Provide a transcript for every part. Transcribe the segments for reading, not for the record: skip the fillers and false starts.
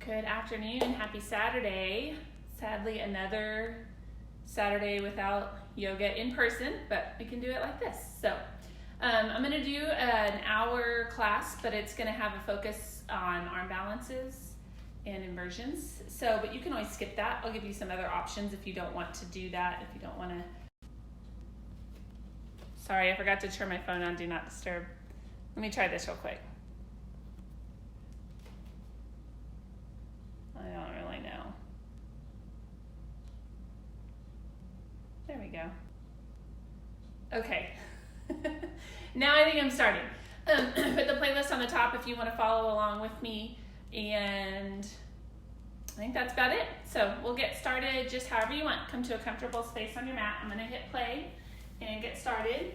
Good afternoon and happy Saturday. Sadly, another Saturday without yoga in person, but we can do it like this. So I'm going to do an hour class, but it's going to have a focus on arm balances and inversions. But you can always skip that. I'll give you some other options if you don't want to do that, if you don't want to. Sorry, I forgot to turn my phone on Do Not Disturb. Let me try this real quick. I don't really know. There we go. Okay. Now I think I'm starting. Put the playlist on the top if you want to follow along with me. And I think that's about it. So we'll get started just however you want. Come to a comfortable space on your mat. I'm going to hit play and get started.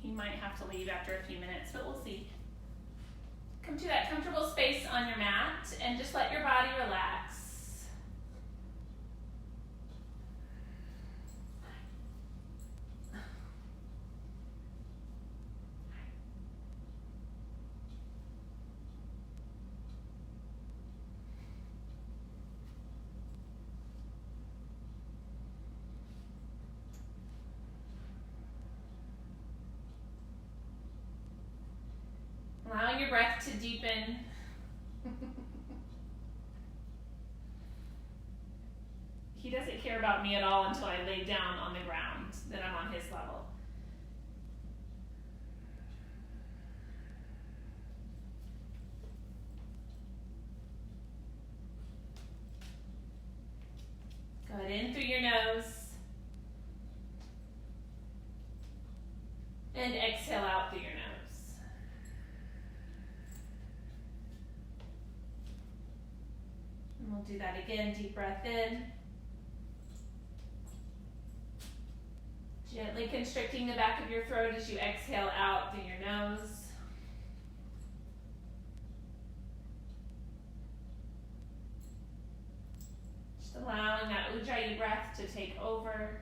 You might have to leave after a few minutes, but we'll see. Come to that comfortable space on your mat and just let your body relax. Allow your breath to deepen. He doesn't care about me at all until I lay down on the ground, then I'm on his level. Good, in through your nose. And exhale out through your nose. And we'll do that again. Deep breath in. Gently constricting the back of your throat as you exhale out through your nose. Just allowing that Ujjayi breath to take over.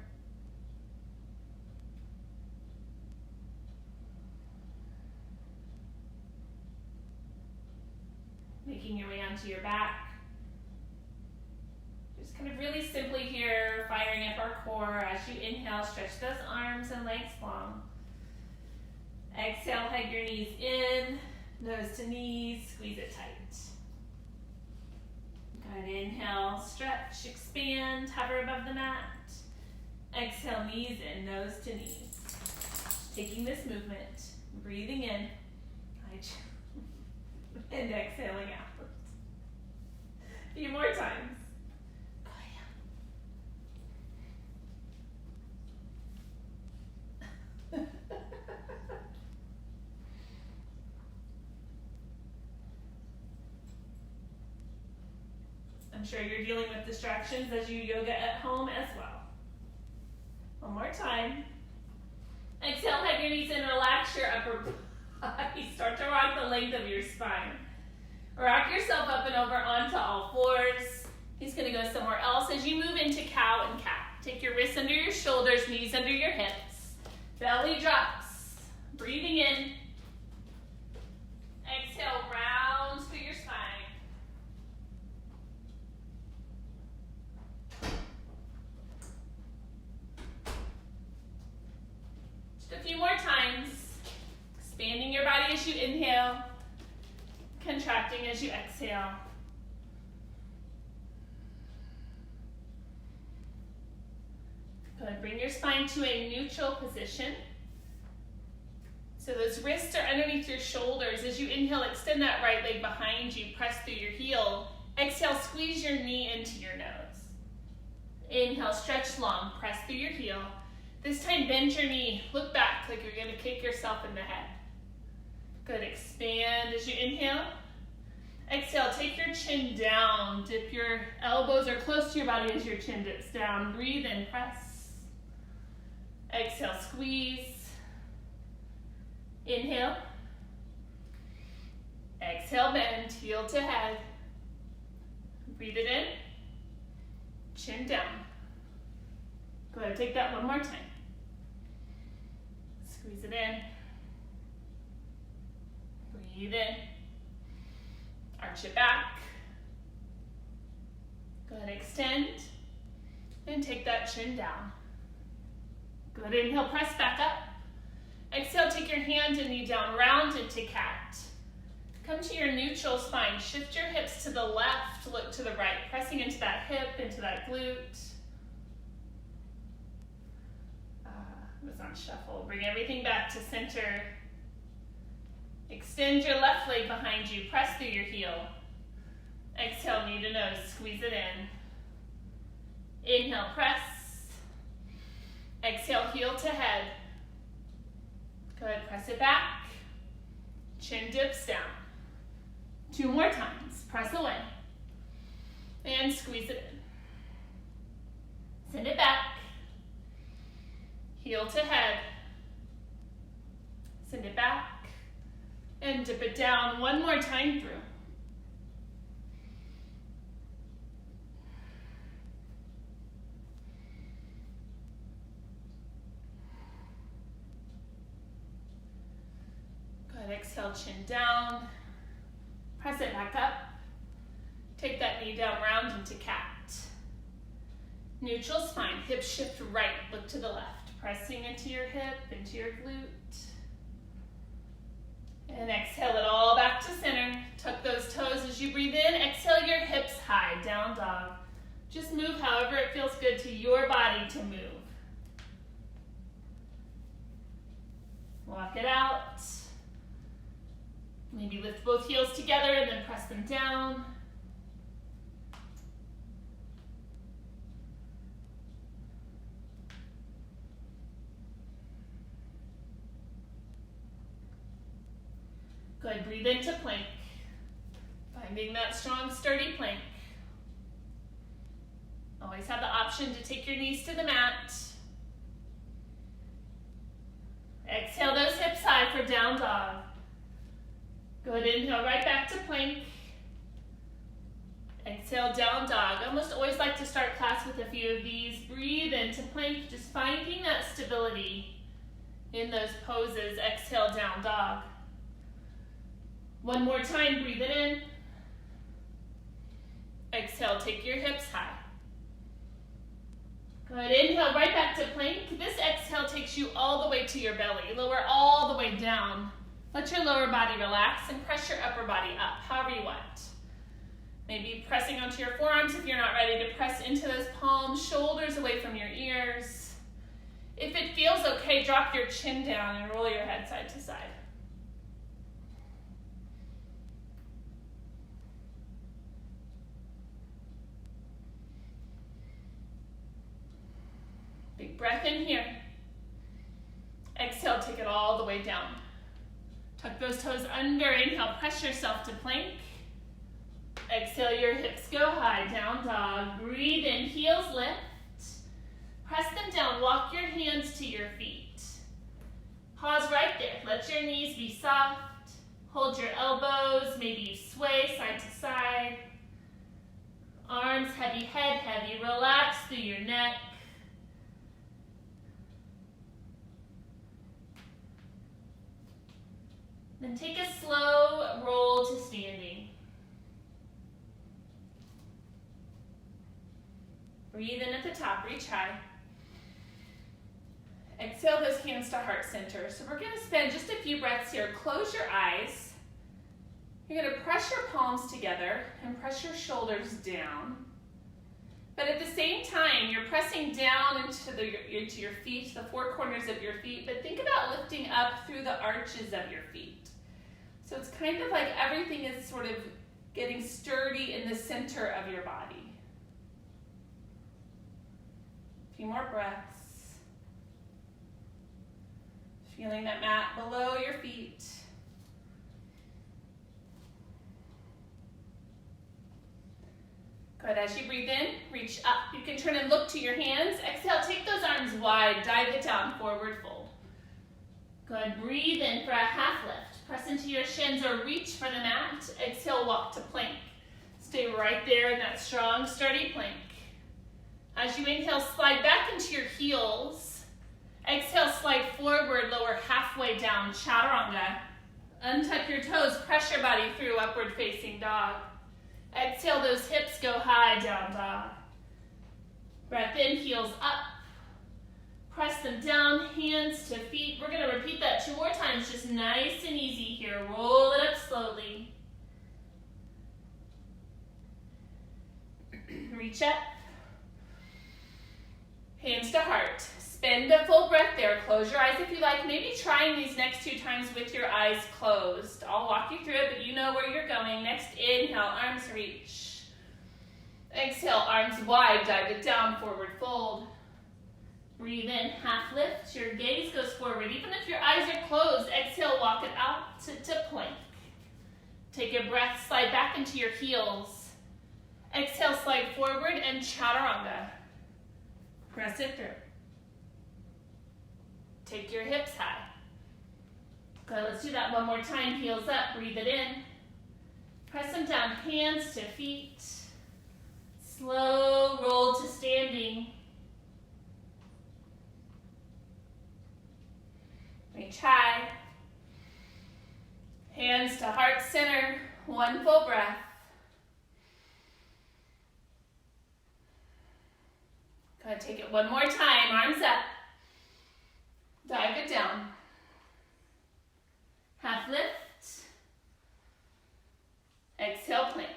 Making your way onto your back. Just kind of really simply here, firing up our core. As you inhale, stretch those arms and legs long. Exhale, hug your knees in, nose to knees, squeeze it tight. Good, inhale, stretch, expand, hover above the mat. Exhale, knees in, nose to knees. Taking this movement, breathing in, and exhaling out. A few more times. I'm sure you're dealing with distractions as you yoga at home as well. One more time. Exhale, hug your knees in, relax your upper body. Start to rock the length of your spine. Rock yourself up and over onto all fours. He's going to go somewhere else as you move into cow and cat. Take your wrists under your shoulders, knees under your hips. Belly drops. Breathing in. Exhale, round through your spine. Just a few more times. Expanding your body as you inhale. Contracting as you exhale. Good. Bring your spine to a neutral position. So those wrists are underneath your shoulders. As you inhale, extend that right leg behind you. Press through your heel. Exhale, squeeze your knee into your nose. Inhale, stretch long. Press through your heel. This time, bend your knee. Look back like you're going to kick yourself in the head. Good, expand as you inhale. Exhale, take your chin down. Dip your elbows are close to your body as your chin dips down. Breathe in, press. Exhale, squeeze. Inhale. Exhale, bend, heel to head. Breathe it in. chin down. Go ahead, take that one more time. Squeeze it in. Breathe in. Arch it back. Go ahead, extend. And take that chin down. Good, inhale, press back up. Exhale, take your hand and knee down, round into cat. Come to your neutral spine. Shift your hips to the left, look to the right, pressing into that hip, into that glute. It was on shuffle. Bring everything back to center. Extend your left leg behind you. Press through your heel. Exhale, knee to nose. Squeeze it in. Inhale, press. Exhale, heel to head. Go ahead, press it back. Chin dips down. 2 more times. Press away. And squeeze it in. Send it back. Heel to head. Send it back. And dip it down 1 more time through. Go ahead, exhale, chin down. Press it back up. Take that knee down, round into cat. Neutral spine, hips shift right, look to the left. Pressing into your hip, into your glute. And exhale it all back to center. Tuck those toes as you breathe in. Exhale your hips high, down dog. Just move however it feels good to your body to move. Walk it out. Maybe lift both heels together and then press them down. Good, breathe into plank. Finding that strong, sturdy plank. Always have the option to take your knees to the mat. Exhale those hips high for down dog. Good, inhale right back to plank. Exhale, down dog. I almost always like to start class with a few of these. Breathe into plank, just finding that stability in those poses. Exhale, down dog. 1 more time, breathe it in. Exhale, take your hips high. Good, inhale right back to plank. This exhale takes you all the way to your belly. Lower all the way down. Let your lower body relax and press your upper body up, however you want. Maybe pressing onto your forearms if you're not ready to press into those palms, shoulders away from your ears. If it feels okay, drop your chin down and roll your head side to side. Big breath in here. Exhale, take it all the way down. Tuck those toes under. Inhale, press yourself to plank. Exhale, your hips go high, down dog. Breathe in, heels lift. Press them down, walk your hands to your feet. Pause right there. Let your knees be soft. Hold your elbows, maybe you sway side to side. Arms heavy, head heavy. Relax through your neck. Then take a slow roll to standing. Breathe in at the top, reach high. Exhale those hands to heart center. So we're gonna spend just a few breaths here. Close your eyes. You're gonna press your palms together and press your shoulders down. But at the same time, you're pressing down into your feet, the 4 corners of your feet, but think about lifting up through the arches of your feet. So it's kind of like everything is sort of getting sturdy in the center of your body. A few more breaths. Feeling that mat below your feet. Good, as you breathe in, reach up. You can turn and look to your hands. Exhale, take those arms wide, dive it down, forward fold. Good, breathe in for a half lift. Press into your shins or reach for the mat. Exhale, walk to plank. Stay right there in that strong, sturdy plank. As you inhale, slide back into your heels. Exhale, slide forward, lower halfway down, chaturanga. Untuck your toes, press your body through upward facing dog. Exhale, those hips go high, down dog. Breath in, heels up. Press them down, hands to feet. We're gonna repeat that 2 more times, just nice and easy here. Roll it up slowly. Reach up. Hands to heart. Spend a full breath there. Close your eyes if you like. Maybe trying these next 2 times with your eyes closed. I'll walk you through it, but you know where you're going. Next, inhale, arms reach. Exhale, arms wide, dive it down, forward fold. Breathe in, half lift. Your gaze goes forward. Even if your eyes are closed, exhale, walk it out to plank. Take a breath, slide back into your heels. Exhale, slide forward and chaturanga. Press it through. Take your hips high. Good, let's do that 1 more time. Heels up, breathe it in. Press them down, hands to feet. Slow roll to standing. Reach high. Hands to heart center. 1 full breath. Good, take it 1 more time. Arms up. Dive it down. Half lift. Exhale, plank.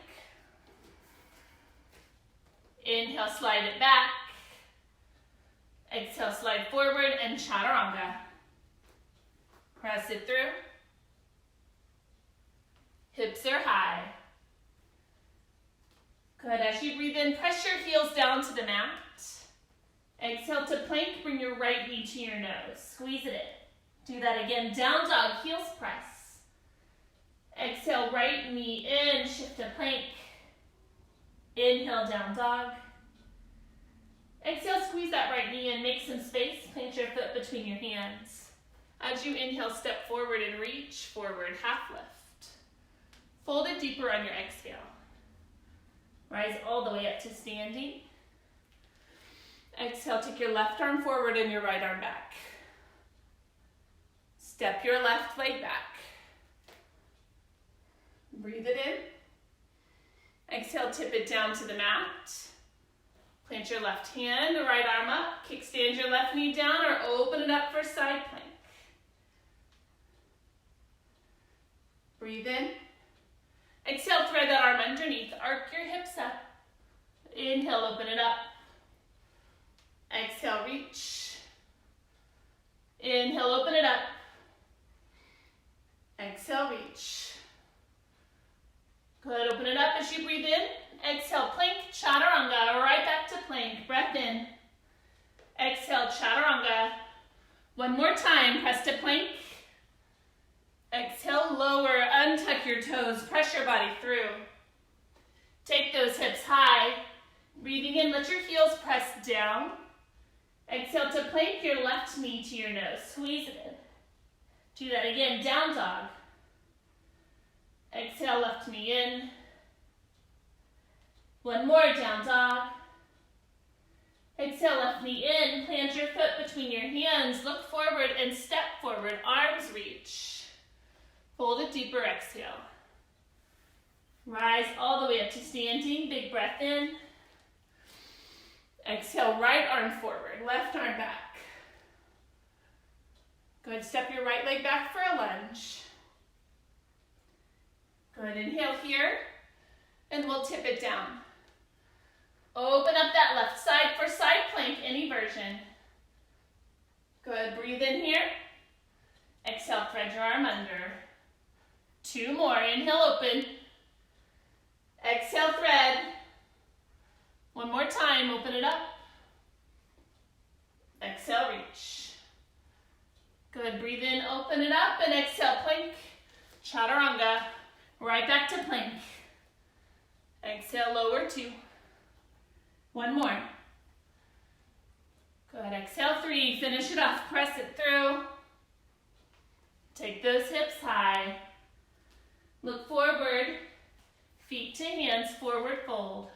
Inhale, slide it back. Exhale, slide forward and chaturanga. Press it through. Hips are high. Good, as you breathe in, press your heels down to the mat. Exhale to plank, bring your right knee to your nose. Squeeze it in. Do that again, down dog, heels press. Exhale, right knee in, shift to plank. Inhale, down dog. Exhale, squeeze that right knee in, make some space, plant your foot between your hands. As you inhale, step forward and reach forward, half lift. Fold it deeper on your exhale. Rise all the way up to standing. Exhale, take your left arm forward and your right arm back. Step your left leg back. Breathe it in. Exhale, tip it down to the mat. Plant your left hand, the right arm up. Kickstand your left knee down or open it up for side plank. Breathe in. Exhale, thread that arm underneath. Arc your hips up. Inhale, open it up. Exhale, reach. Inhale, open it up. Exhale, reach. Good, open it up as you breathe in. Exhale, plank, chaturanga, right back to plank. Breath in. Exhale, chaturanga. 1 more time, press to plank. Exhale, lower, untuck your toes, press your body through. Take those hips high. Breathing in, let your heels press down. Exhale to plank your left knee to your nose. Squeeze it in. Do that again, down dog. Exhale, left knee in. 1 more, down dog. Exhale, left knee in. Plant your foot between your hands. Look forward and step forward. Arms reach. Fold it deeper, exhale. Rise all the way up to standing. Big breath in. Exhale, right arm forward, left arm back. Good, step your right leg back for a lunge. Good, inhale here, and we'll tip it down. Open up that left side for side plank, any version. Good, breathe in here. Exhale, thread your arm under. 2 more, inhale, open. Exhale, thread. 1 more time, open it up. Exhale, reach. Good, breathe in, open it up, and exhale, plank. Chaturanga, right back to plank. Exhale, lower 2. 1 more. Good, exhale, 3, finish it off, press it through. Take those hips high. Look forward, feet to hands, forward fold.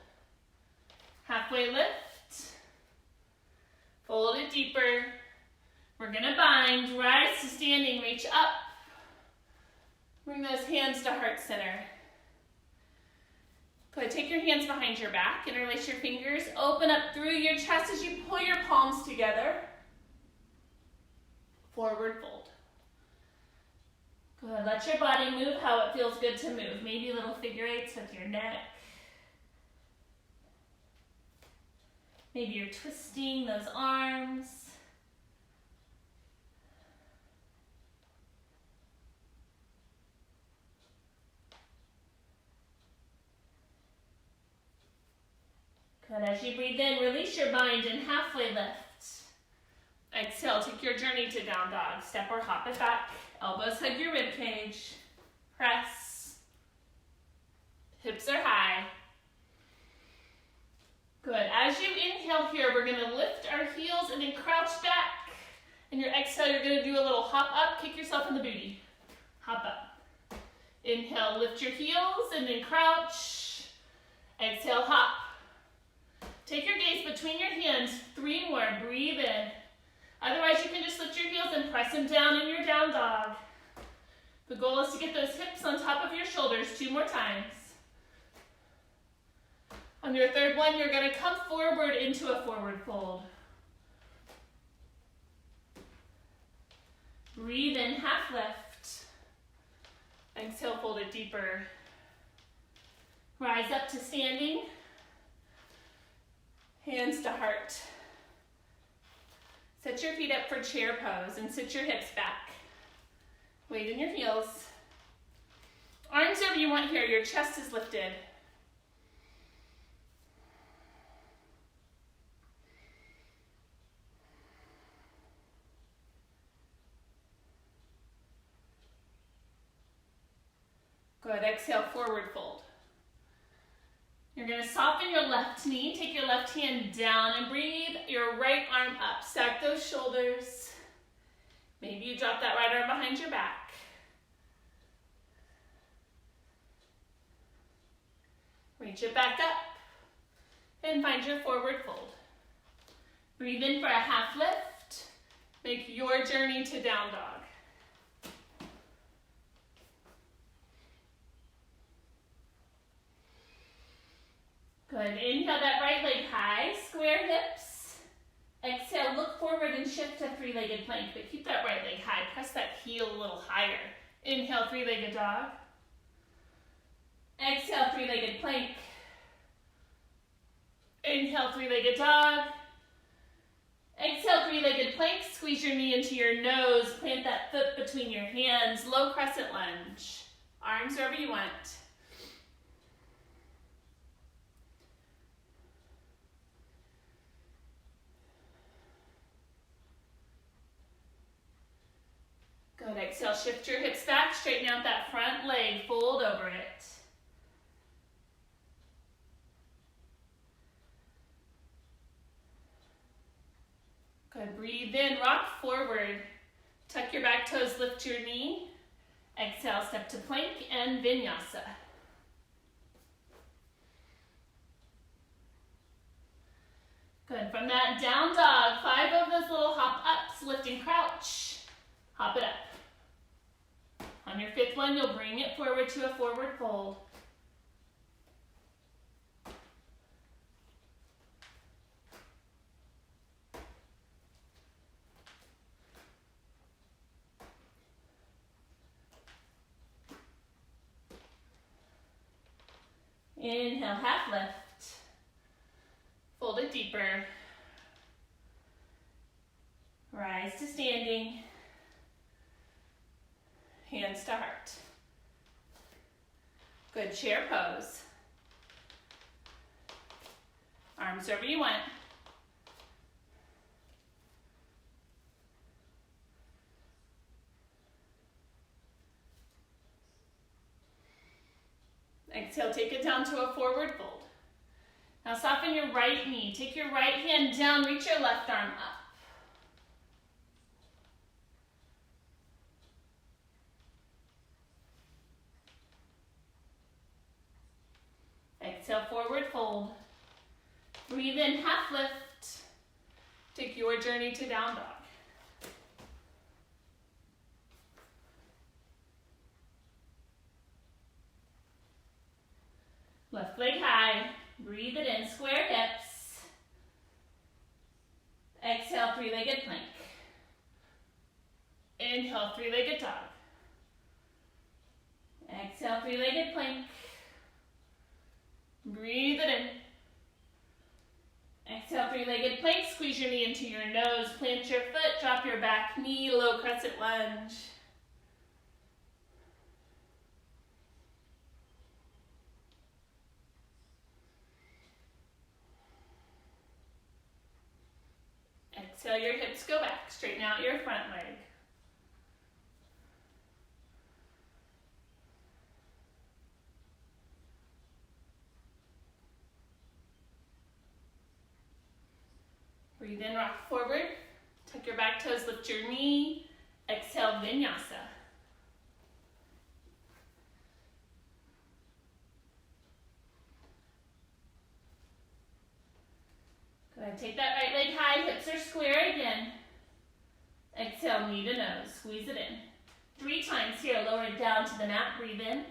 Halfway lift. it deeper. We're gonna bind, rise to standing, reach up. Bring those hands to heart center. Good, take your hands behind your back, interlace your fingers, open up through your chest as you pull your palms together. Forward fold. Good, let your body move how it feels good to move. Maybe little figure eights with your neck. Maybe you're twisting those arms. Good, as you breathe in, release your bind and halfway lift. Exhale, take your journey to down dog. Step or hop it back. Elbows hug your rib cage. Press. Hips are high. Good. As you inhale here, we're going to lift our heels and then crouch back. And your exhale, you're going to do a little hop up. Kick yourself in the booty. Hop up. Inhale, lift your heels and then crouch. Exhale, hop. Take your gaze between your hands. 3 more. Breathe in. Otherwise, you can just lift your heels and press them down in your down dog. The goal is to get those hips on top of your shoulders 2 more times. On your 3rd one, you're going to come forward into a forward fold. Breathe in, half lift. Exhale, fold it deeper. Rise up to standing. Hands to heart. Set your feet up for chair pose and sit your hips back. Weight in your heels. Arms over you want here, your chest is lifted. Good, exhale, forward fold. You're going to soften your left knee, take your left hand down and breathe your right arm up. Stack those shoulders. Maybe you drop that right arm behind your back. Reach it back up and find your forward fold. Breathe in for a half lift. Make your journey to down dog. Good, inhale that right leg high, square hips. Exhale, look forward and shift to 3-legged plank, but keep that right leg high. Press that heel a little higher. Inhale, 3-legged dog. Exhale, 3-legged plank. Inhale, 3-legged dog. Exhale, 3-legged plank. Squeeze your knee into your nose. Plant that foot between your hands. Low crescent lunge. Arms wherever you want. Good, exhale, shift your hips back, straighten out that front leg, fold over it. Good, breathe in, rock forward. Tuck your back toes, lift your knee. Exhale, step to plank and vinyasa. Good, from that down dog, 5 of those little hop ups, lift and crouch. Hop it up. On your 5th one, you'll bring it forward to a forward fold. Inhale, half lift. Fold it deeper. Rise to standing. Hands to heart. Good, chair pose. Arms wherever you want. Exhale, take it down to a forward fold. Now soften your right knee. Take your right hand down, reach your left arm up. Exhale, forward fold. Breathe in, half lift. Take your journey to down dog. Left leg high, breathe it in, square hips. Exhale, three-legged plank. Inhale, three-legged dog. Exhale, three-legged plank. Breathe it in. Exhale, three-legged plank. Squeeze your knee into your nose. Plant your foot. Drop your back knee. Low crescent lunge. Exhale, your hips go back. Straighten out your front leg. Breathe in, rock forward. Tuck your back toes, lift your knee. Exhale, vinyasa. Go ahead, take that right leg high, hips are square again. Exhale, knee to nose, squeeze it in. 3 times here, lower it down to the mat, breathe in.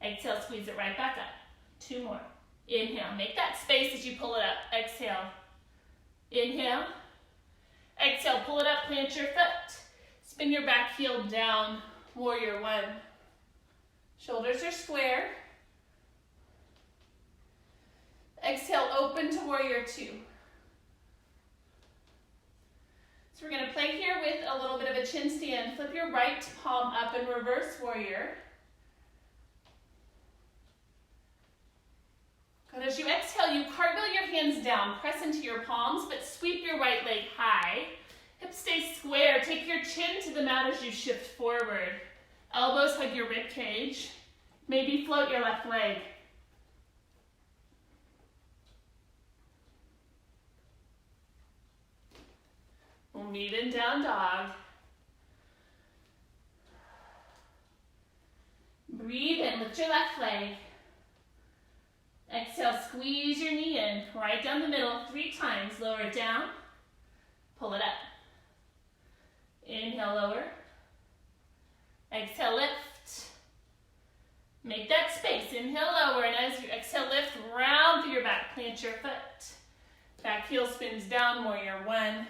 Exhale, squeeze it right back up. 2 more. Inhale, make that space as you pull it up. Exhale. Inhale. Exhale, pull it up, plant your foot. Spin your back heel down, warrior 1. Shoulders are square. Exhale, open to warrior 2. So we're going to play here with a little bit of a chin stand. Flip your right palm up in reverse warrior. And as you exhale, you cartwheel your hands down, press into your palms, but sweep your right leg high. Hips stay square. Take your chin to the mat as you shift forward. Elbows hug your rib cage. Maybe float your left leg. We'll meet in down dog. Breathe in, lift your left leg. Exhale, squeeze your knee in, right down the middle, 3 times. Lower it down, pull it up. Inhale, lower. Exhale, lift. Make that space. Inhale, lower, and as you exhale, lift, round through your back. Plant your foot. Back heel spins down, warrior 1.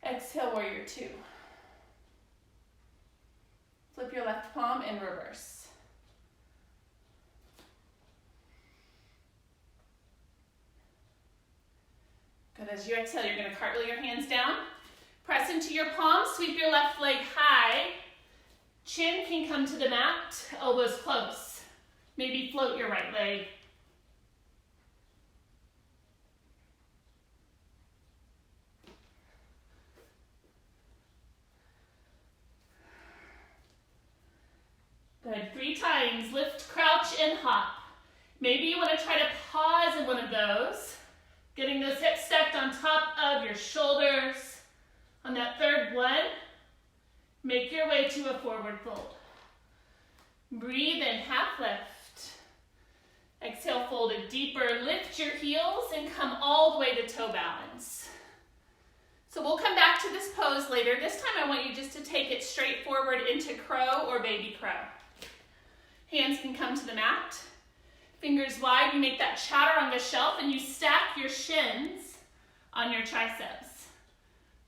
Exhale, warrior 2. Flip your left palm in reverse. Good, as you exhale, you're going to cartwheel your hands down. Press into your palms, sweep your left leg high. Chin can come to the mat, elbows close. Maybe float your right leg. Good, 3 times. Lift, crouch, and hop. Maybe you want to try to pause in one of those. Getting those hips stacked on top of your shoulders. On that third one, make your way to a forward fold. Breathe in, half lift. Exhale, fold it deeper. Lift your heels and come all the way to toe balance. So we'll come back to this pose later. This time I want you just to take it straight forward into crow or baby crow. Hands can come to the mat. Fingers wide, you make that chaturanga shelf and you stack your shins on your triceps.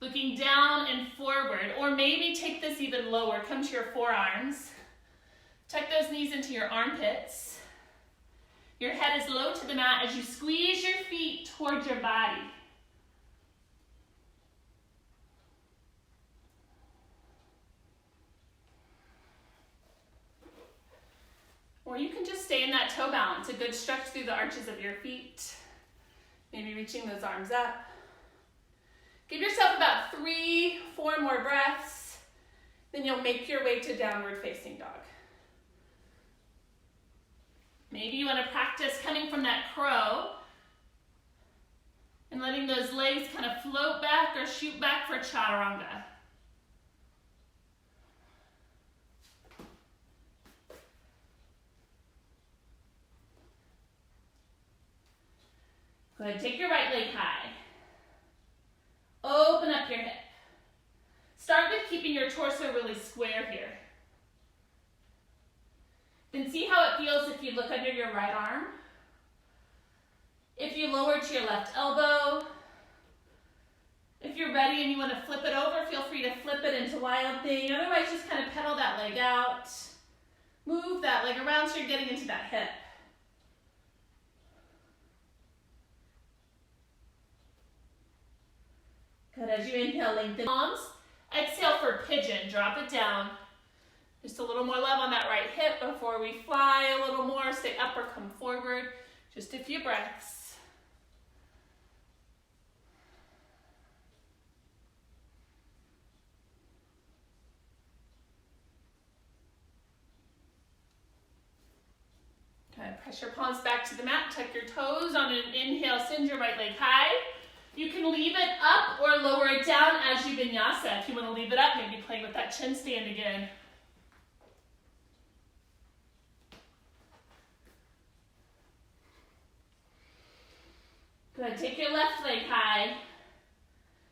Looking down and forward, or maybe take this even lower. Come to your forearms. Tuck those knees into your armpits. Your head is low to the mat as you squeeze your feet towards your body. Or you can just stay in that toe balance, a good stretch through the arches of your feet. Maybe reaching those arms up. Give yourself about 3, 4 more breaths. Then you'll make your way to downward facing dog. Maybe you want to practice coming from that crow and letting those legs kind of float back or shoot back for chaturanga. Go ahead, take your right leg high. your torso really square here. Then see how it feels if you look under your right arm. If you lower to your left elbow. If you're ready and you want to flip it over, feel free to flip it into wild thing. Otherwise, just kind of pedal that leg out. Move that leg around so you're getting into that hip. Good, as you inhale, lengthen palms. Exhale for pigeon, drop it down. Just a little more love on that right hip before we fly a little more. Stay up or come forward. Just a few breaths. Good, press your palms back to the mat. Tuck your toes. On an inhale, send your right leg high. You can leave it up or lower it down as you vinyasa. If you want to leave it up, maybe playing with that chin stand again. Good, take your left leg high.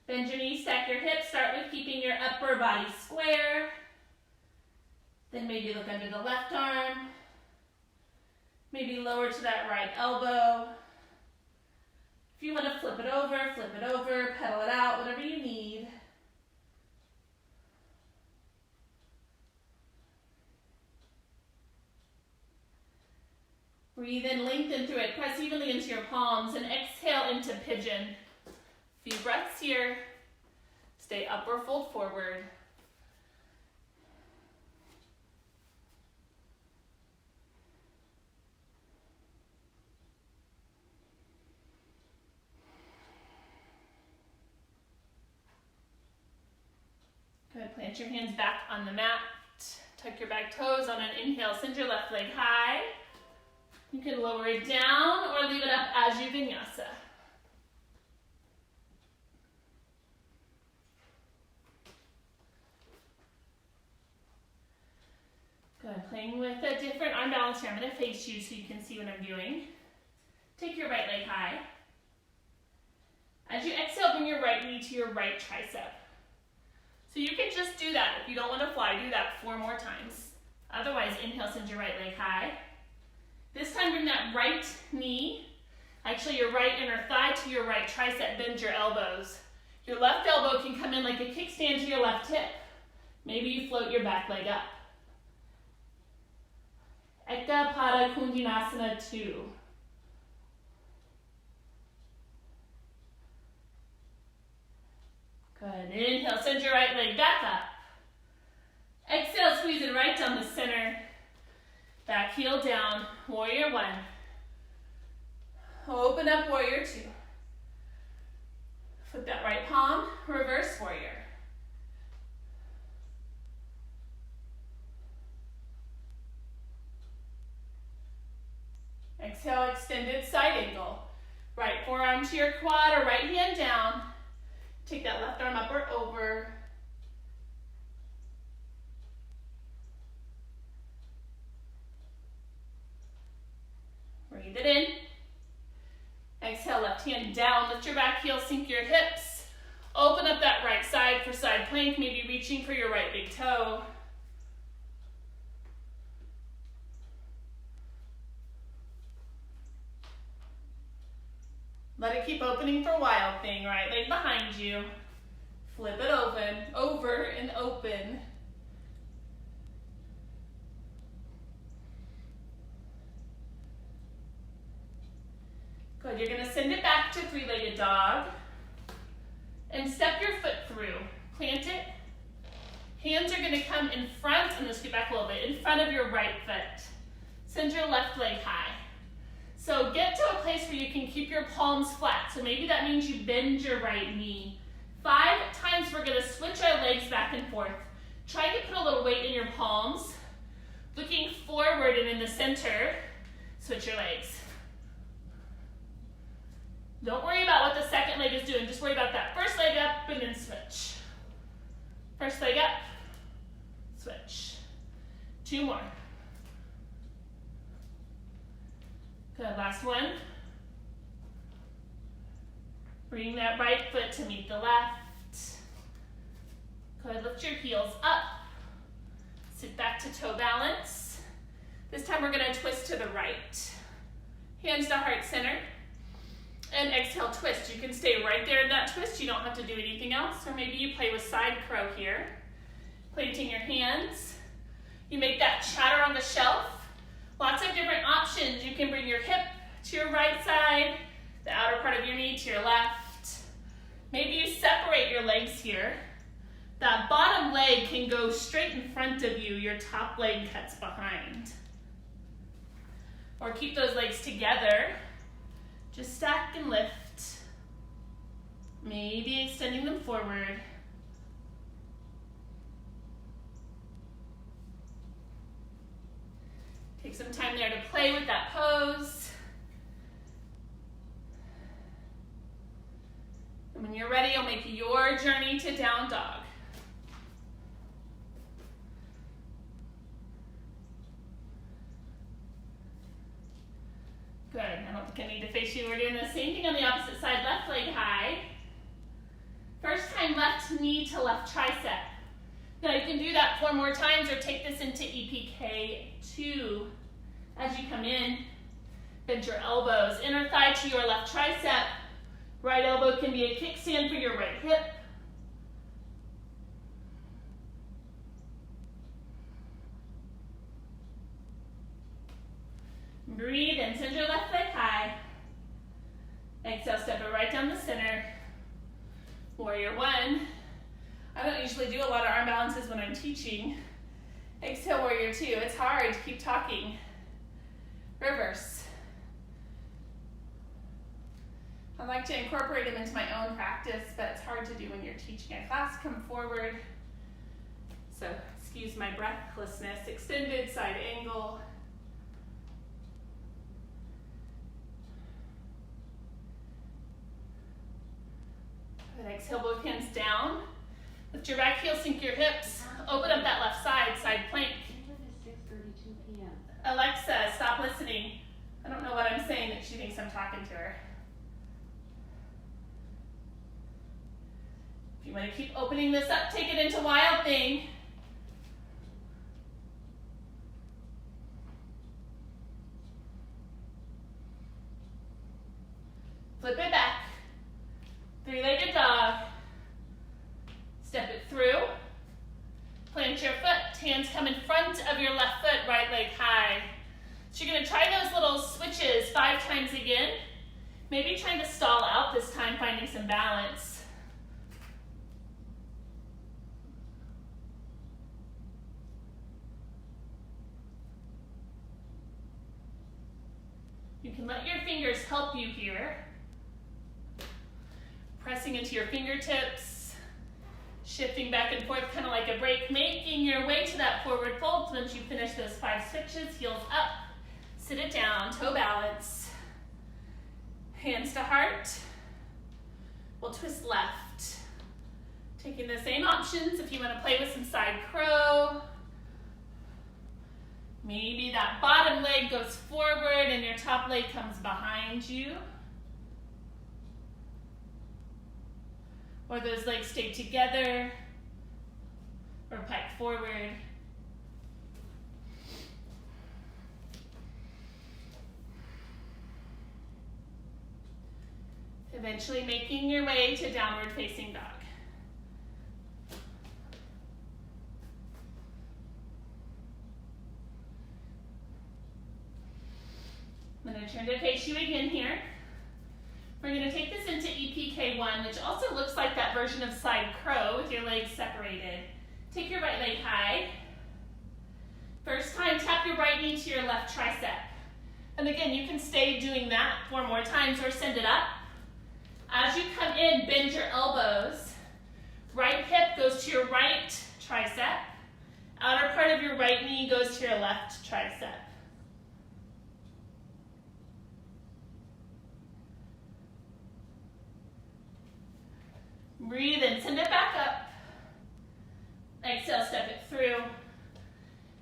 Bend your knees, stack your hips. Start with keeping your upper body square. Then maybe look under the left arm. Maybe lower to that right elbow. If you want to flip it over, pedal it out, whatever you need. Breathe in, lengthen through it, press evenly into your palms, and exhale into pigeon. Few breaths here. Stay up or fold forward. Good, plant your hands back on the mat. Tuck your back toes. On an inhale, send your left leg high. You can lower it down or leave it up as you vinyasa. Good, playing with a different arm balance here. I'm going to face you so you can see what I'm doing. Take your right leg high. As you exhale, bring your right knee to your right tricep. So you can just do that. If you don't want to fly, do that 4 more times. Otherwise, inhale, send your right leg high. This time, bring that right knee, actually your right inner thigh to your right tricep. Bend your elbows. Your left elbow can come in like a kickstand to your left hip. Maybe you float your back leg up. Ekta Pada Kundinasana 2. Good. Inhale, send your right leg back up. Exhale, squeeze it right down the center. Back heel down, warrior 1. Open up, warrior 2. Flip that right palm, reverse warrior. Exhale, extended side angle. Right forearm to your quad or right hand down. Take that left arm up or over. Breathe it in. Exhale, left hand down. Lift your back heel, sink your hips. Open up that right side for side plank, maybe reaching for your right big toe. Let it keep opening for wild thing. Right leg behind you. Flip it open, over and open. Good, you're gonna send it back to 3-legged dog. And step your foot through. Plant it. Hands are gonna come in front, and let's get back a little bit, in front of your right foot. Send your left leg high. So get to a place where you can keep your palms flat. So maybe that means you bend your right knee. 5 times we're gonna switch our legs back and forth. Try to put a little weight in your palms. Looking forward and in the center, switch your legs. Don't worry about what the second leg is doing. Just worry about that first leg up and then switch. First leg up, switch. 2 more. Good, last one. Bring that right foot to meet the left. Go ahead, lift your heels up. Sit back to toe balance. This time we're gonna twist to the right. Hands to heart center. And exhale, twist. You can stay right there in that twist. You don't have to do anything else. Or maybe you play with side crow here. Planting your hands. You make that chatter on the shelf. Lots of different options. You can bring your hip to your right side, the outer part of your knee to your left. Maybe you separate your legs here. That bottom leg can go straight in front of you. Your top leg cuts behind. Or keep those legs together. Just stack and lift. Maybe extending them forward. Take some time there to play with that pose. And when you're ready, you'll make your journey to down dog. Good, I don't think I need to face you. We're doing the same thing on the opposite side, left leg high. First time left knee to left tricep. Now you can do that 4 more times or take this into EPK 2. As you come in, bend your elbows, inner thigh to your left tricep. Right elbow can be a kickstand for your right hip. Breathe and send your left leg high. Exhale, step it right down the center. Warrior 1. I don't usually do a lot of arm balances when I'm teaching. Exhale, warrior 2. It's hard, keep talking. Reverse. I like to incorporate them into my own practice, but it's hard to do when you're teaching a class. Come forward. So, excuse my breathlessness. Extended side angle. Good. Exhale, both hands down. Lift your back heel, sink your hips. Open up that left side, side plank. Alexa, stop listening. I don't know what I'm saying that she thinks I'm talking to her. If you want to keep opening this up, take it into wild thing. Flip it back. 3-legged dog. Step it through. Plant your foot. Hands come in front of your left foot, right leg high. So you're going to try those little switches 5 times again. Maybe trying to stall out this time, finding some balance. You can let your fingers help you here. Pressing into your fingertips, shifting back and forth, kind of like a break, making your way to that forward fold. Once you finish those 5 switches, heels up, sit it down, toe balance, hands to heart. We'll twist left. Taking the same options if you want to play with some side crow. Maybe that bottom leg goes forward and your top leg comes behind you. Or those legs stay together, or pike forward. Eventually making your way to downward facing dog. I'm going to turn to face you again here. We're going to take this into EPK1, which also looks like that version of side crow with your legs separated. Take your right leg high. First time, tap your right knee to your left tricep. And again, you can stay doing that 4 more times or send it up. As you come in, bend your elbows. Right hip goes to your right tricep. Outer part of your right knee goes to your left tricep. Breathe in, send it back up. Exhale, step it through.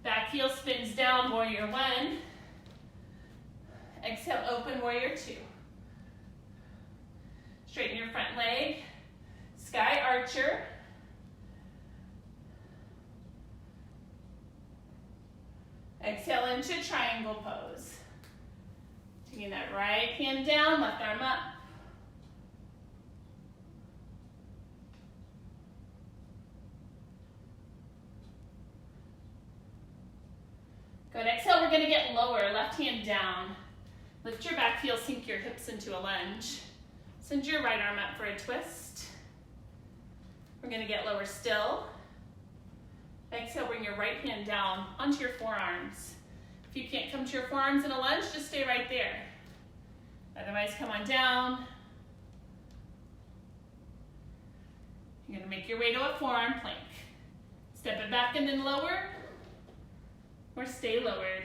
Back heel spins down, warrior 1. Exhale, open, warrior 2. Straighten your front leg. Sky archer. Exhale into triangle pose. Taking that right hand down, left arm up. Good, exhale, we're gonna get lower, left hand down. Lift your back heel, sink your hips into a lunge. Send your right arm up for a twist. We're gonna get lower still. Exhale, bring your right hand down onto your forearms. If you can't come to your forearms in a lunge, just stay right there. Otherwise, come on down. You're gonna make your way to a forearm plank. Step it back and then lower, or stay lowered.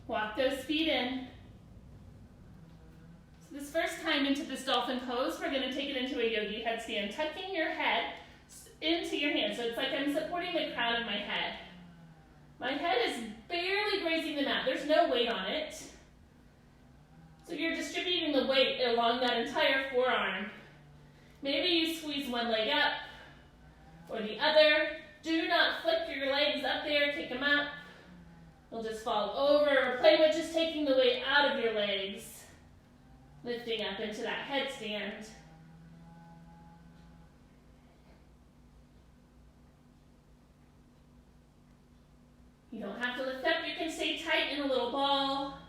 Walk those feet in. So this first time into this dolphin pose, we're gonna take it into a yogi headstand, tucking your head into your hands. So it's like I'm supporting the crown of my head. My head is barely grazing the mat. There's no weight on it. So you're distributing the weight along that entire forearm. Maybe you squeeze one leg up or the other. Do not flip your legs up there, kick them up. They'll just fall over, or play with just taking the weight out of your legs, lifting up into that headstand. You don't have to lift up, you can stay tight in a little ball.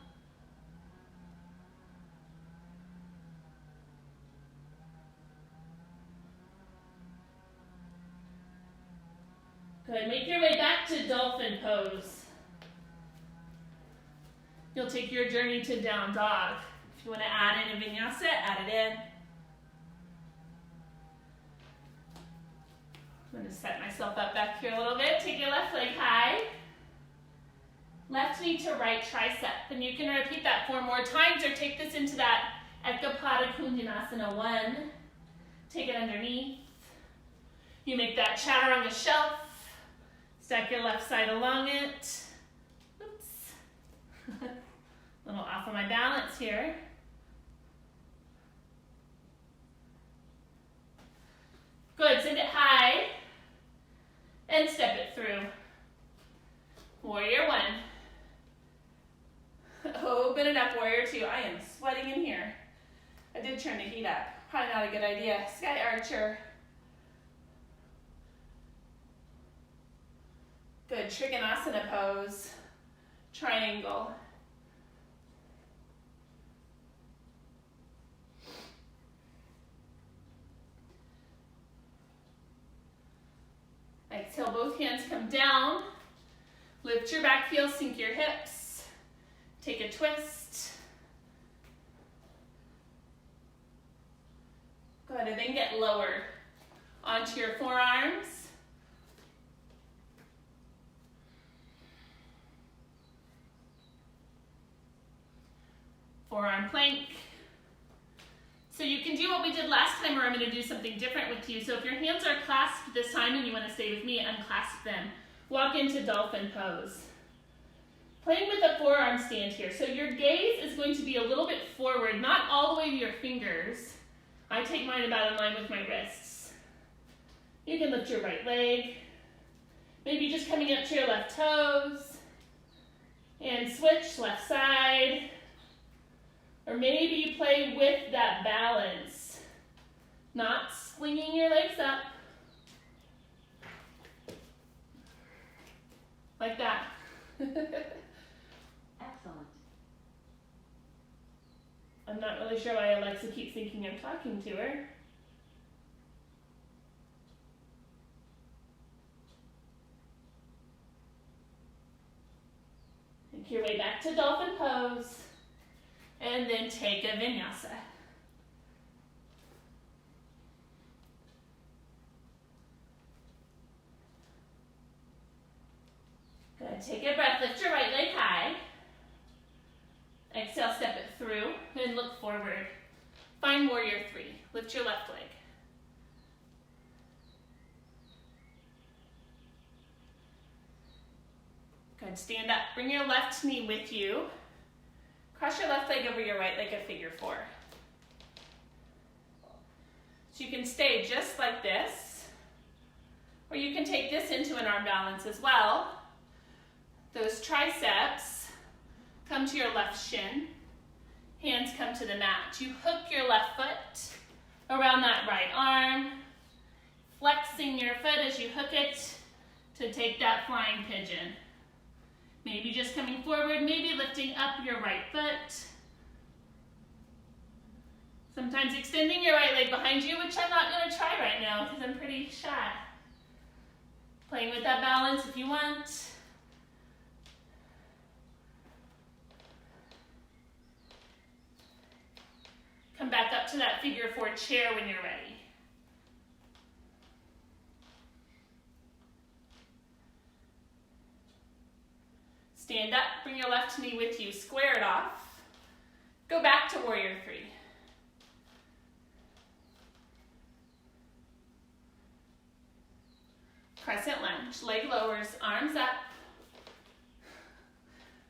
Good, make your way back to dolphin pose. You'll take your journey to down dog. If you want to add in a vinyasa, add it in. I'm going to set myself up back here a little bit. Take your left leg high. Left knee to right tricep. And you can repeat that 4 more times or take this into that Ekapada Kundinasana 1. Take it underneath. You make that chaturanga shelf. Stack your left side along it. Oops. A little off of my balance here. Good, send it high and step it through. Warrior 1. Open it up, warrior 2. I am sweating in here. I did turn the heat up. Probably not a good idea. Sky archer. Good, Trikonasana pose. Triangle. Exhale, both hands come down. Lift your back heel, sink your hips. Take a twist. Good, and then get lower onto your forearms. Forearm plank. So you can do what we did last time, or I'm going to do something different with you. So if your hands are clasped this time and you want to stay with me, unclasp them. Walk into dolphin pose. Playing with the forearm stand here. So your gaze is going to be a little bit forward, not all the way to your fingers. I take mine about in line with my wrists. You can lift your right leg. Maybe just coming up to your left toes. And switch left side. Or maybe you play with that balance, not swinging your legs up. Like that. Excellent. I'm not really sure why Alexa keeps thinking I'm talking to her. Make your way back to dolphin pose. And then take a vinyasa. Good, take a breath, lift your right leg high. Exhale, step it through and look forward. Find warrior 3, lift your left leg. Good, stand up, bring your left knee with you. Cross your left leg over your right leg, a figure 4. So you can stay just like this, or you can take this into an arm balance as well. Those triceps come to your left shin. Hands come to the mat. You hook your left foot around that right arm, flexing your foot as you hook it to take that flying pigeon. Maybe just coming forward, maybe lifting up your right foot. Sometimes extending your right leg behind you, which I'm not going to try right now because I'm pretty shy. Playing with that balance if you want. Come back up to that figure 4 chair when you're ready. Stand up, bring your left knee with you, square it off. Go back to warrior 3. Crescent lunge, leg lowers, arms up.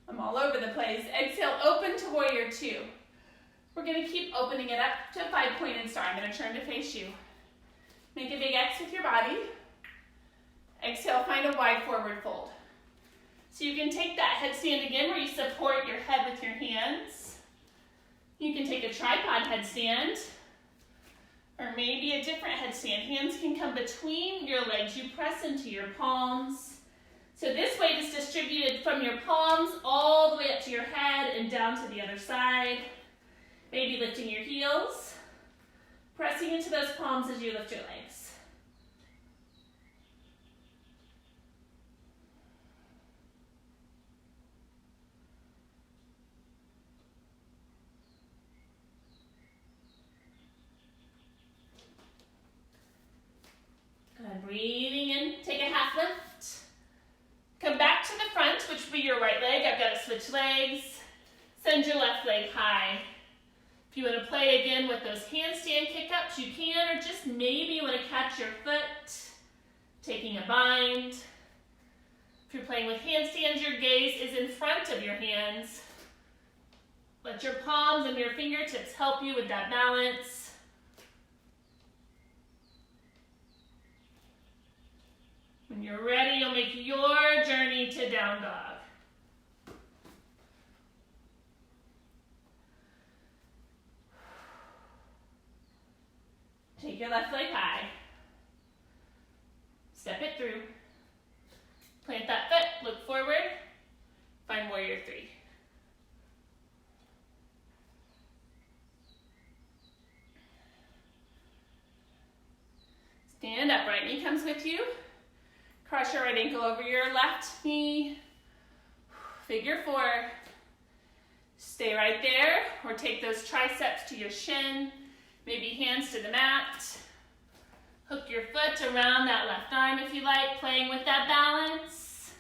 I'm all over the place. Exhale, open to warrior 2. We're going to keep opening it up to a 5-pointed star. I'm going to turn to face you. Make a big X with your body. Exhale, find a wide forward fold. So you can take that headstand again where you support your head with your hands. You can take a tripod headstand or maybe a different headstand. Hands can come between your legs. You press into your palms. So this weight is distributed from your palms all the way up to your head and down to the other side. Maybe lifting your heels, pressing into those palms as you lift your legs. Good. Breathing in, take a half lift. Come back to the front, which would be your right leg. I've got to switch legs. Send your left leg high. If you want to play again with those handstand kick-ups, you can, or just maybe you want to catch your foot, taking a bind. If you're playing with handstands, your gaze is in front of your hands. Let your palms and your fingertips help you with that balance. When you're ready, you'll make your journey to down dog. Take your left leg high. Step it through. Plant that foot, look forward. Find warrior 3. Stand up, right knee comes with you. Cross your right ankle over your left knee. Figure 4. Stay right there, or take those triceps to your shin. Maybe hands to the mat. Hook your foot around that left arm if you like, playing with that balance.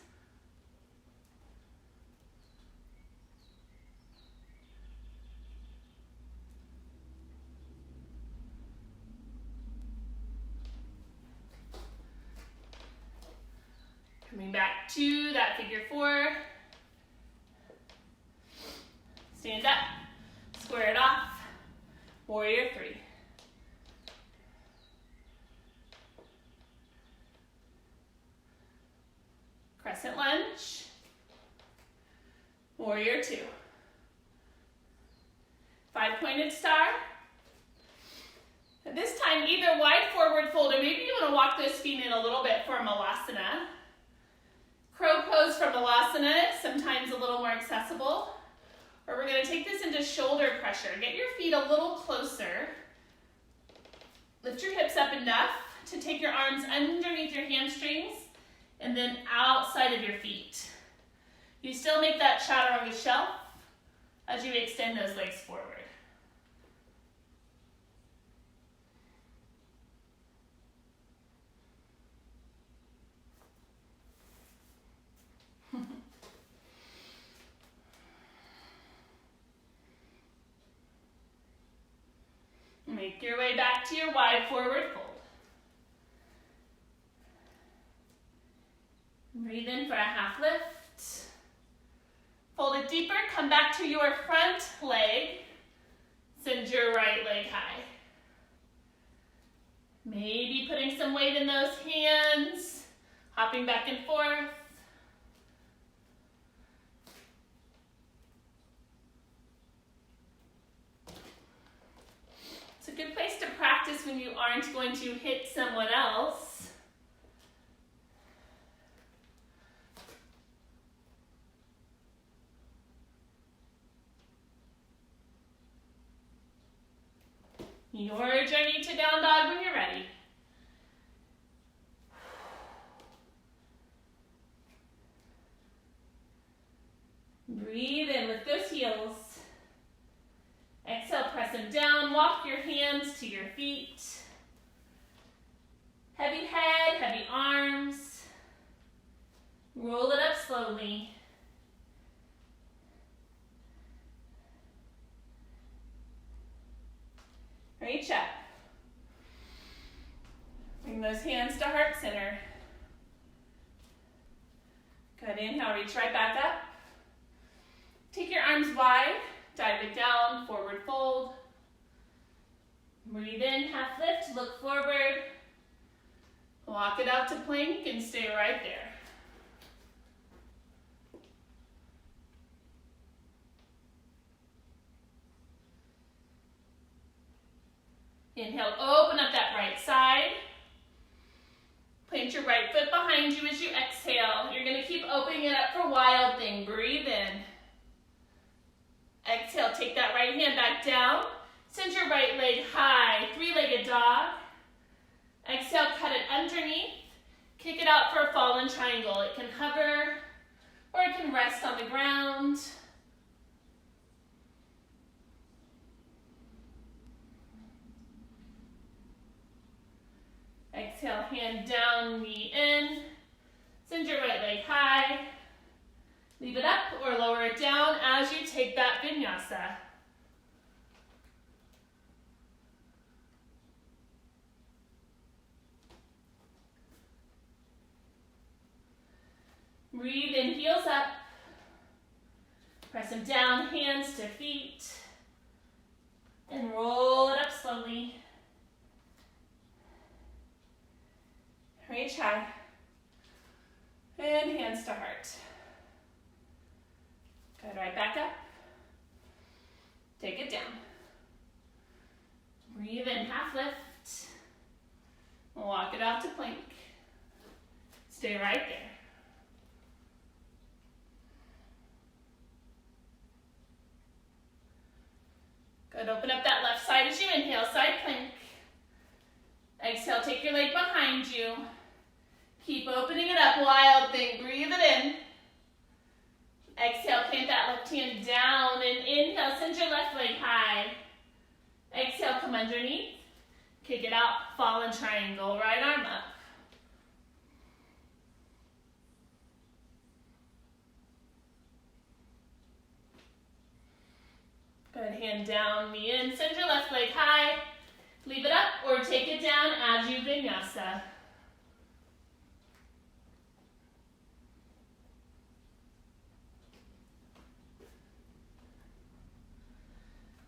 Coming back to that figure 4. Stand up, square it off. Warrior 3. Crescent lunge. Warrior 2. 5-pointed star. At this time, either wide forward fold, or maybe you want to walk those feet in a little bit for Malasana. Crow pose from Malasana, sometimes a little more accessible. Or we're going to take this into shoulder pressure. Get your feet a little closer. Lift your hips up enough to take your arms underneath your hamstrings and then outside of your feet. You still make that chaturanga shelf as you extend those legs forward. Make your way back to your wide forward fold. Breathe in for a half lift. Fold it deeper, come back to your front leg. Send your right leg high. Maybe putting some weight in those hands, hopping back and forth. practice when you aren't going to hit someone else. Your journey to down dog when you're ready. Breathe in with those heels. Exhale, press them down. Walk your hands to your feet. Heavy head, heavy arms. Roll it up slowly. Reach up. Bring those hands to heart center. Good, inhale, reach right back up. Take your arms wide, dive it down, forward fold. Breathe in, half lift, look forward. Walk it out to plank and stay right there. Inhale, open up that right side. Plant your right foot behind you as you exhale. You're going to keep opening it up for Wild Thing. Breathe in. Exhale, take that right hand back down. Send your right leg high, three-legged dog. Exhale, cut it underneath. Kick it out for a fallen triangle. It can hover or it can rest on the ground. Exhale, hand down, knee in. Send your right leg high. Leave it up or lower it down as you take that vinyasa. Breathe in, heels up. Press them down, hands to feet. And roll it up slowly. Reach high. And hands to heart. Good, right back up. Take it down. Breathe in, half lift. Walk it out to plank. Stay right there. Good, open up that left side as you inhale, side plank. Exhale, take your leg behind you. Keep opening it up, Wild Thing. Breathe it in. Exhale, plant that left hand down and inhale, send your left leg high. Exhale, come underneath. Kick it out, fallen triangle, right arm up. Good, hand down, knee in, send your left leg high. Leave it up or take it down as you vinyasa.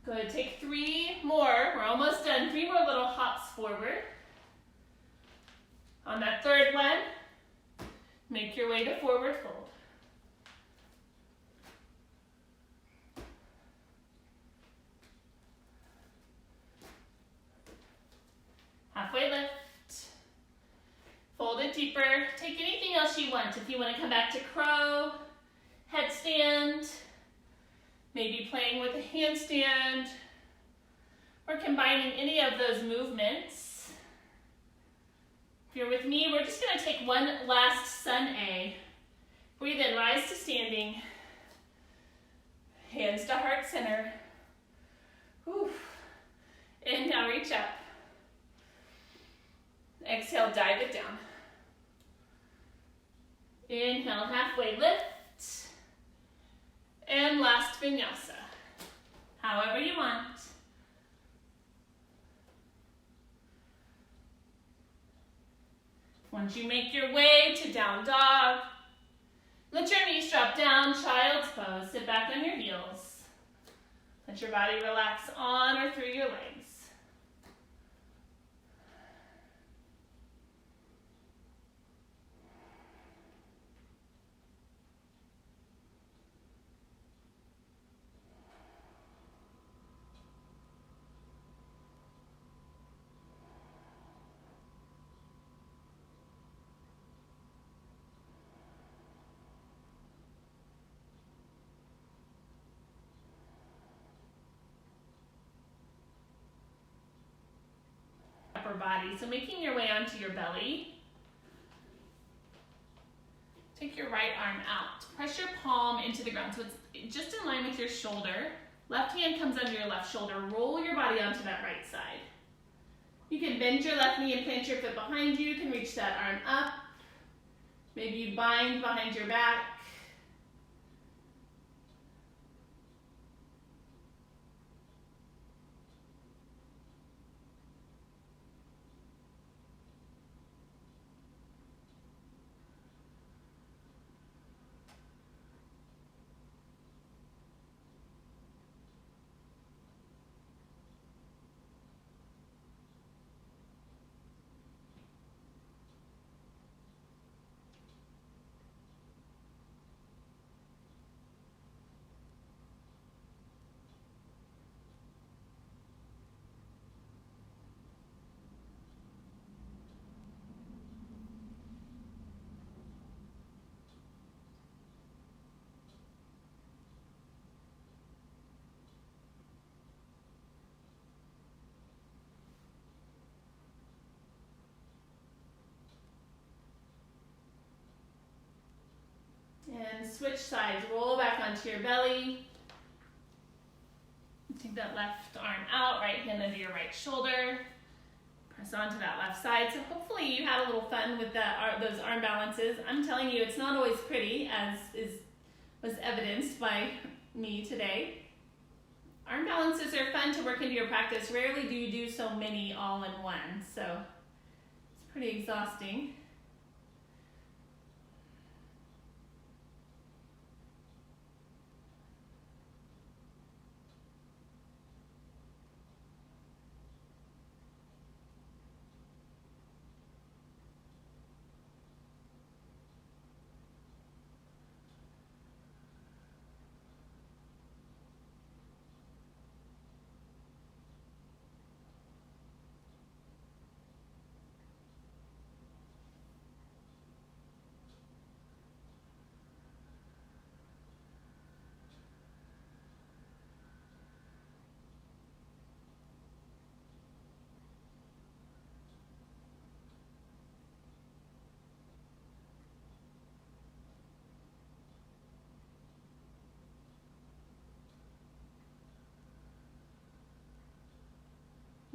Good, take 3 more. We're almost done. 3 more little hops forward. On that third one, make your way to forward fold. Halfway lift. Fold it deeper. Take anything else you want. If you want to come back to crow, headstand, maybe playing with a handstand, or combining any of those movements. If you're with me, we're just going to take one last sun A. Breathe in, rise to standing. Hands to heart center. Whew. Inhale, reach up. Exhale, dive it down. Inhale, halfway lift. And last vinyasa. However you want. Once you make your way to down dog, let your knees drop down, child's pose. Sit back on your heels. Let your body relax on or through your legs. body. So making your way onto your belly. Take your right arm out. Press your palm into the ground so it's just in line with your shoulder. Left hand comes under your left shoulder. Roll your body onto that right side. You can bend your left knee and plant your foot behind you. You can reach that arm up. Maybe you bind behind your back. And switch sides, roll back onto your belly. Take that left arm out, right hand under your right shoulder. Press onto that left side. So hopefully you had a little fun with those arm balances. I'm telling you, it's not always pretty, as was evidenced by me today. Arm balances are fun to work into your practice. Rarely do you do so many all in one, so it's pretty exhausting.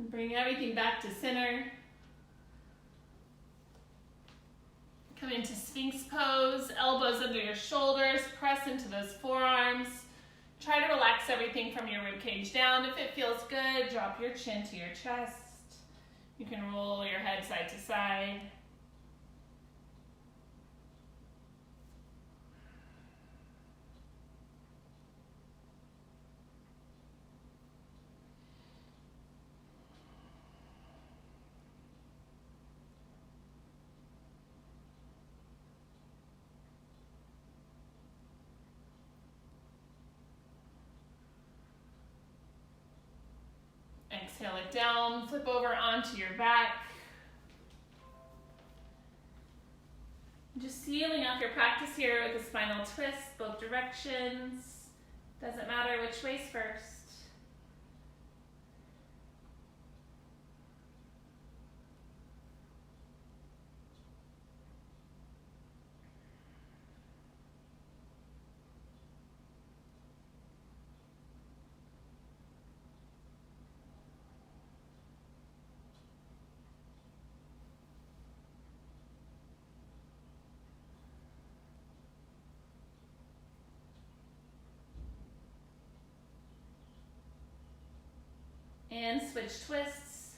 Bring everything back to center. Come into Sphinx Pose, elbows under your shoulders, press into those forearms. Try to relax everything from your ribcage down. If it feels good, drop your chin to your chest. You can roll your head side to side. Exhale it down, flip over onto your back. Just sealing off your practice here with a spinal twist, both directions. Doesn't matter which way's first. And switch twists.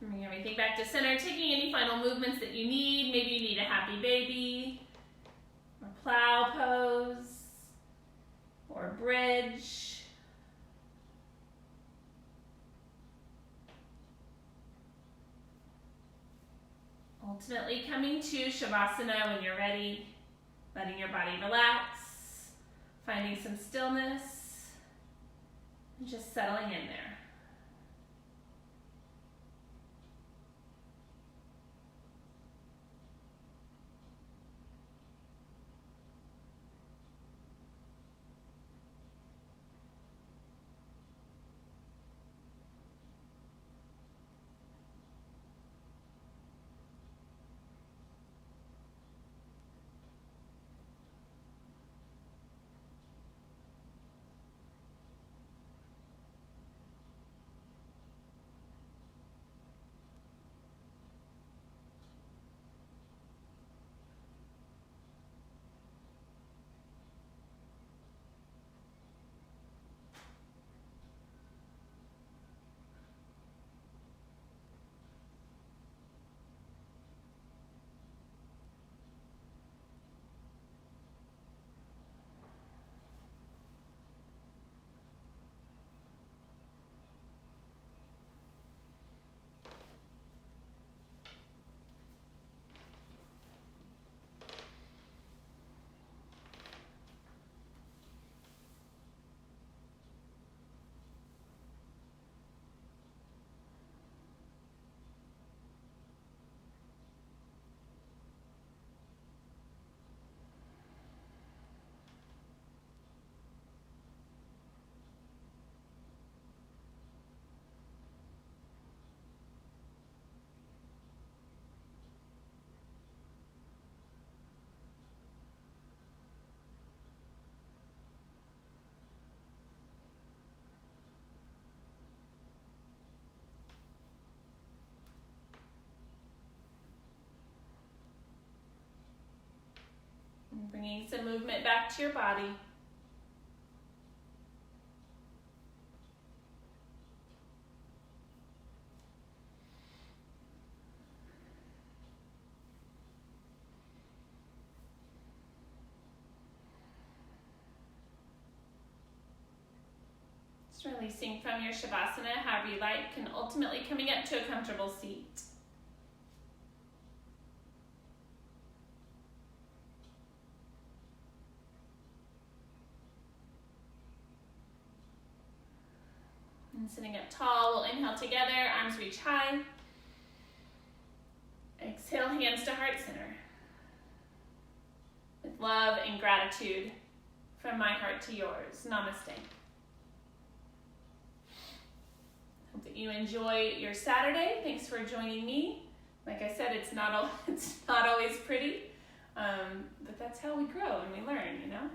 Bring everything back to center, taking any final movements that you need. Maybe you need a happy baby, or plow pose, or bridge. Ultimately coming to Shavasana when you're ready, letting your body relax, finding some stillness, and just settling in there. And bringing some movement back to your body. Just releasing from your Shavasana however you like, and ultimately coming up to a comfortable seat. And sitting up tall, we'll inhale together, arms reach high. Exhale, hands to heart center. With love and gratitude from my heart to yours. Namaste. Hope that you enjoy your Saturday. Thanks for joining me. Like I said, it's not always pretty, but that's how we grow and we learn, you know?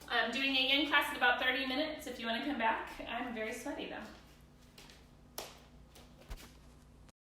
I'm doing a yin class in about 30 minutes if you want to come back. I'm very sweaty though.